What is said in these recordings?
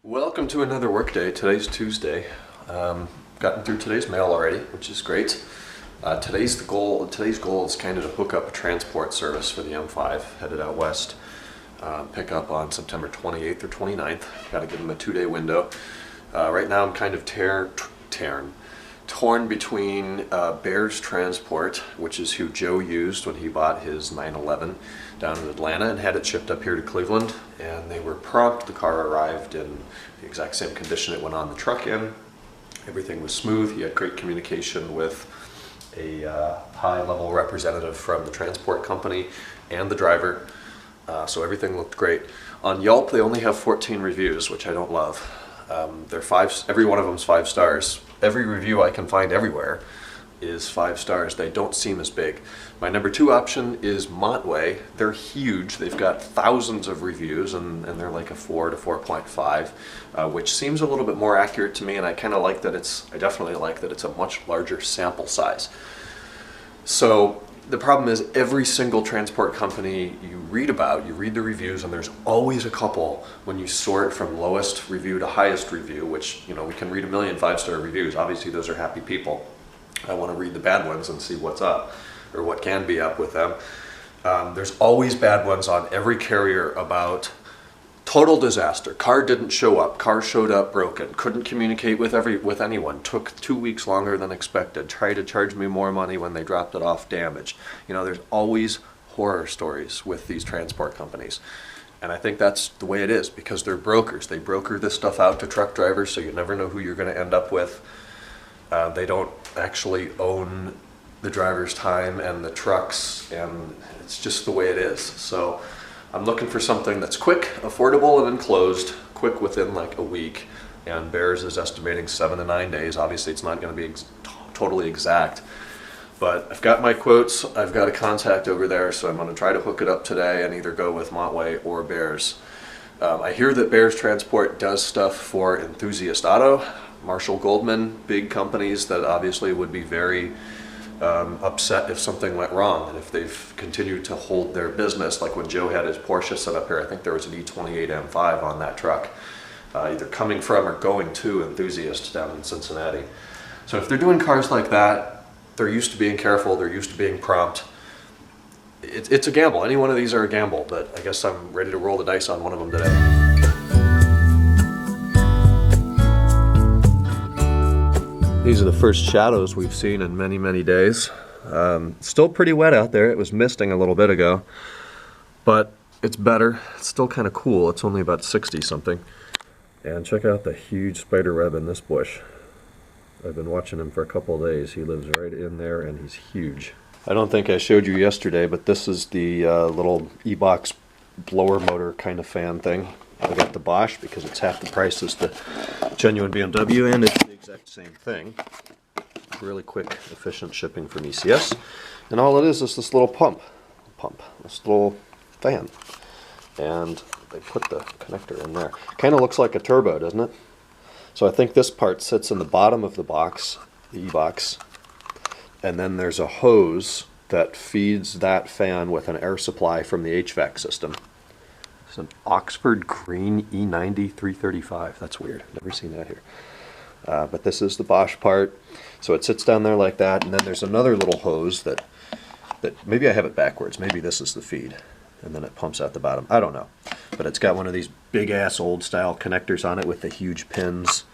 Welcome to another workday. Today's Tuesday. Gotten through today's mail already, which is great. Today's goal is kind of to hook up a transport service for the M5 headed out west. Pick up on September 28th or 29th. Got to give them a 2-day window. Right now I'm kind of torn between Bears Transport, which is who Joe used when he bought his 911 down in Atlanta and had it shipped up here to Cleveland, and they were prompt. The car arrived in the exact same condition it went on the truck in. Everything was smooth. He had great communication with a high-level representative from the transport company and the driver, so everything looked great. On Yelp they only have 14 reviews, which I don't love. Every one of them's 5 stars. Every review I can find everywhere is 5 stars. They don't seem as big. My number 2 option is Montway. They're huge. They've got thousands of reviews, and they're like a 4 to 4.5, which seems a little bit more accurate to me, and I definitely like that it's a much larger sample size. So the problem is every single transport company you read the reviews, and there's always a couple when you sort from lowest review to highest review, which, you know, we can read a million 5-star reviews. Obviously those are happy people. I want to read the bad ones and see what's up, or what can be up with them. There's always bad ones on every carrier about total disaster. Car didn't show up. Car showed up broken. Couldn't communicate with anyone. Took 2 weeks longer than expected. Tried to charge me more money when they dropped it off damaged. You know, there's always horror stories with these transport companies. And I think that's the way it is because they're brokers. They broker this stuff out to truck drivers, so you never know who you're going to end up with. They don't actually own the driver's time and the trucks, and it's just the way it is. So I'm looking for something that's quick, affordable, and enclosed, quick within like a week. And Bears is estimating 7 to 9 days. Obviously it's not going to be totally exact, but I've got my quotes. I've got a contact over there, so I'm going to try to hook it up today and either go with Montway or Bears. I hear that Bears Transport does stuff for Enthusiast Auto, Marshall Goldman, big companies that obviously would be very upset if something went wrong, and if they've continued to hold their business, like when Joe had his Porsche set up here. I think there was an E28 M5 on that truck, either coming from or going to Enthusiast down in Cincinnati. So if they're doing cars like that, they're used to being careful, they're used to being prompt. It's a gamble. Any one of these are a gamble, but I guess I'm ready to roll the dice on one of them today. These are the first shadows we've seen in many, many days. Still pretty wet out there. It was misting a little bit ago, but it's better. It's still kind of cool. It's only about 60 something. And check out the huge spider web in this bush. I've been watching him for a couple of days. He lives right in there and he's huge. I don't think I showed you yesterday, but this is the little e-box blower motor kind of fan thing. I got the Bosch because it's half the price as the genuine BMW, and it's the exact same thing. Really quick, efficient shipping from ECS. And all it is this little this little fan. And they put the connector in there. Kind of looks like a turbo, doesn't it? So I think this part sits in the bottom of the box, the e-box, and then there's a hose that feeds that fan with an air supply from the HVAC system. It's an Oxford Green E90 335. That's weird. Never seen that here. But this is the Bosch part. So it sits down there like that, and then there's another little hose that maybe I have it backwards. Maybe this is the feed, and then it pumps out the bottom. I don't know. But it's got one of these big-ass old-style connectors on it with the huge pins.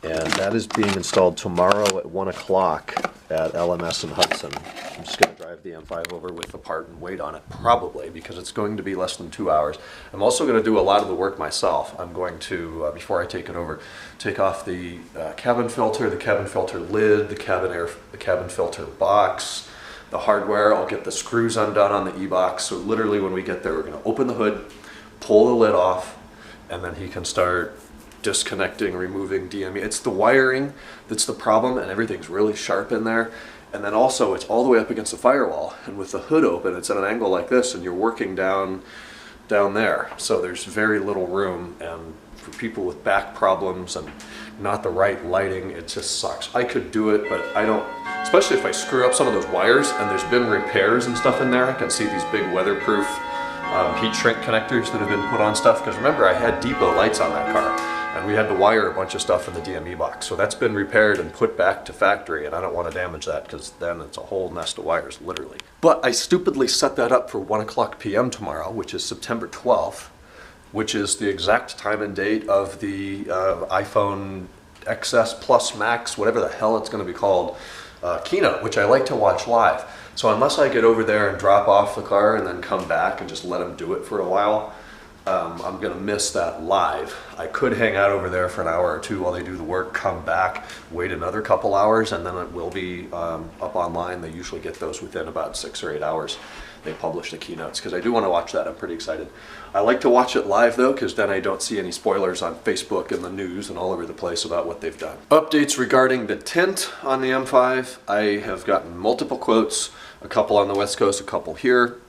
And that is being installed tomorrow at 1 o'clock at LMS in Hudson. I'm just going to drive the M5 over with the part and wait on it, probably, because it's going to be less than 2 hours. I'm also going to do a lot of the work myself. I'm going to, before I take it over, take off the cabin filter lid, the cabin filter box, the hardware. I'll get the screws undone on the e-box. So literally when we get there, we're going to open the hood, pull the lid off, and then he can start disconnecting, removing DME. It's the wiring that's the problem, and everything's really sharp in there. And then also it's all the way up against the firewall, and with the hood open it's at an angle like this, and you're working down there. So there's very little room, and for people with back problems and not the right lighting, it just sucks. I could do it, but I don't, especially if I screw up some of those wires, and there's been repairs and stuff in there. I can see these big weatherproof heat shrink connectors that have been put on stuff, because remember I had depot lights on that car. and we had to wire a bunch of stuff in the DME box. So that's been repaired and put back to factory, and I don't want to damage that because then it's a whole nest of wires, literally. But I stupidly set that up for 1 o'clock p.m. tomorrow, which is September 12th, which is the exact time and date of the iPhone XS Plus Max, whatever the hell it's going to be called, keynote, which I like to watch live. So unless I get over there and drop off the car and then come back and just let them do it for a while, I'm going to miss that live. I could hang out over there for an hour or two while they do the work, come back, wait another couple hours, and then it will be up online. They usually get those within about 6 or 8 hours. They publish the keynotes, because I do want to watch that. I'm pretty excited. I like to watch it live though, because then I don't see any spoilers on Facebook and the news and all over the place about what they've done. Updates regarding the tint on the M5. I have gotten multiple quotes, a couple on the West Coast, a couple here.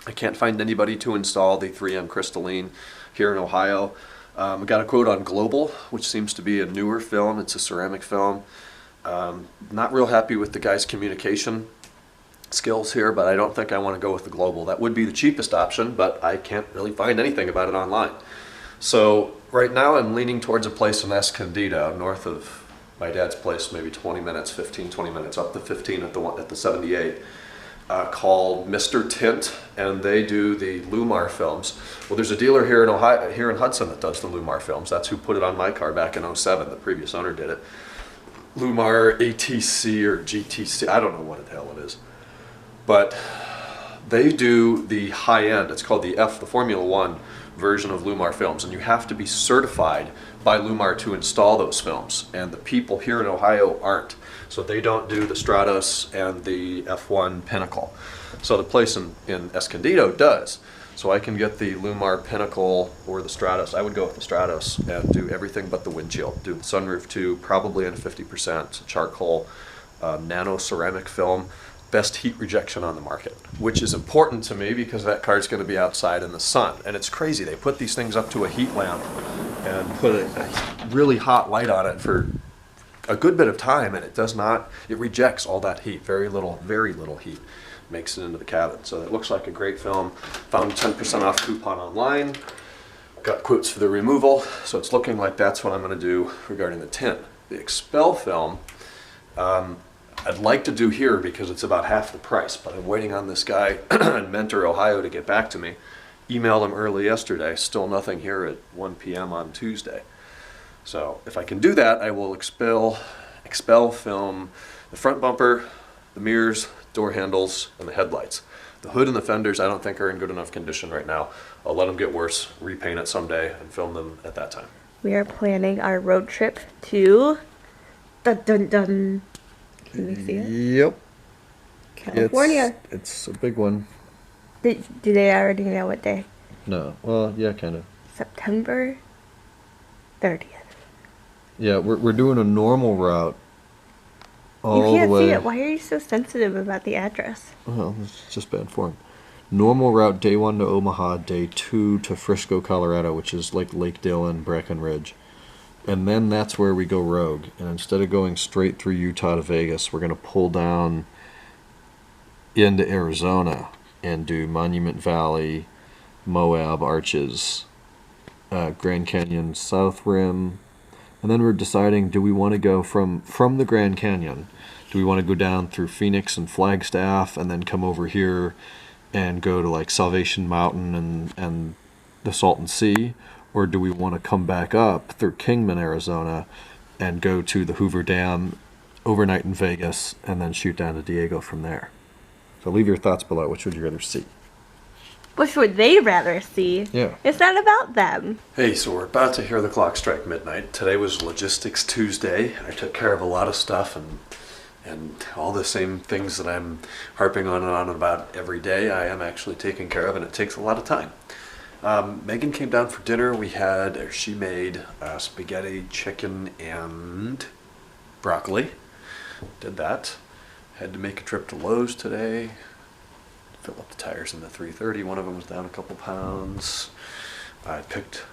I can't find anybody to install the 3M crystalline here in Ohio. I got a quote on Global, which seems to be a newer film. It's a ceramic film. Not real happy with the guy's communication skills here, but I don't think I want to go with the Global. That would be the cheapest option, but I can't really find anything about it online. So right now I'm leaning towards a place in Escondido, north of my dad's place, maybe 20 minutes, 15, 20 minutes, up to 15 at the 78, called Mr. Tint, and they do the Lumar films. Well, there's a dealer here in Ohio, here in Hudson, that does the Lumar films. That's who put it on my car back in '07. The previous owner did it. Lumar ATC or GTC, I don't know what the hell it is. But they do the high end, it's called the Formula One version of Lumar films, and you have to be certified by Lumar to install those films, and the people here in Ohio aren't. So they don't do the Stratos and the F1 Pinnacle. So the place in Escondido does. So I can get the Lumar Pinnacle or the Stratos. I would go with the Stratos and do everything but the windshield. Do the sunroof too, probably in 50% charcoal nano ceramic film. Best heat rejection on the market, which is important to me because that car's going to be outside in the sun. And it's crazy. They put these things up to a heat lamp and put a really hot light on it for a good bit of time, and it rejects all that heat. Very little heat makes it into the cabin. So it looks like a great film. Found 10% off coupon online. Got quotes for the removal. So it's looking like that's what I'm going to do regarding the tint. The Expel film, I'd like to do here because it's about half the price, but I'm waiting on this guy in Mentor, Ohio to get back to me. Emailed him early yesterday, still nothing here at 1 p.m. on Tuesday. So if I can do that, I will expel film the front bumper, the mirrors, door handles, and the headlights. The hood and the fenders I don't think are in good enough condition right now. I'll let them get worse, repaint it someday, and film them at that time. We are planning our road trip to dun dun dun. Can you see it? Yep. California. It's a big one. Do they already know what day? No. Well, yeah, kind of. September 30th. Yeah, we're doing a normal route all the way. You can't see it. Why are you so sensitive about the address? Well, it's just bad form. Normal route, day 1 to Omaha, day 2 to Frisco, Colorado, which is like Lake Dillon, Breckenridge. And then that's where we go rogue. And instead of going straight through Utah to Vegas, we're going to pull down into Arizona and do Monument Valley, Moab, Arches, Grand Canyon, South Rim. And then we're deciding, do we want to go from the Grand Canyon? Do we want to go down through Phoenix and Flagstaff and then come over here and go to like Salvation Mountain and the Salton Sea? Or do we want to come back up through Kingman, Arizona, and go to the Hoover Dam, overnight in Vegas, and then shoot down to Diego from there? So leave your thoughts below. Which would you rather see? Which would they rather see? Yeah. It's not about them. Hey, so we're about to hear the clock strike midnight. Today was Logistics Tuesday. I took care of a lot of stuff and all the same things that I'm harping on about every day, I am actually taking care of, and it takes a lot of time. Megan came down for dinner. She made spaghetti, chicken, and broccoli. Did that. Had to make a trip to Lowe's today. Fill up the tires in the 330. One of them was down a couple pounds. I picked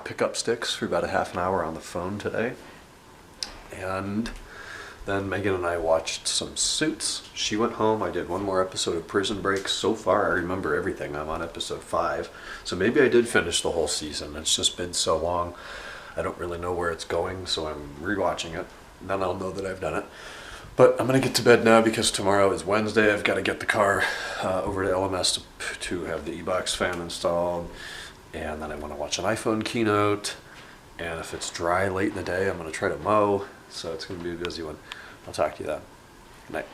pickup sticks for about a half an hour on the phone today. And then Megan and I watched some Suits. She went home. I did one more episode of Prison Break. So far, I remember everything. I'm on episode 5. So maybe I did finish the whole season. It's just been so long. I don't really know where it's going, so I'm rewatching it. Then I'll know that I've done it. But I'm going to get to bed now because tomorrow is Wednesday. I've got to get the car over to LMS to have the e-box fan installed. And then I want to watch an iPhone keynote. And if it's dry late in the day, I'm going to try to mow. So it's going to be a busy one. I'll talk to you then. Good night.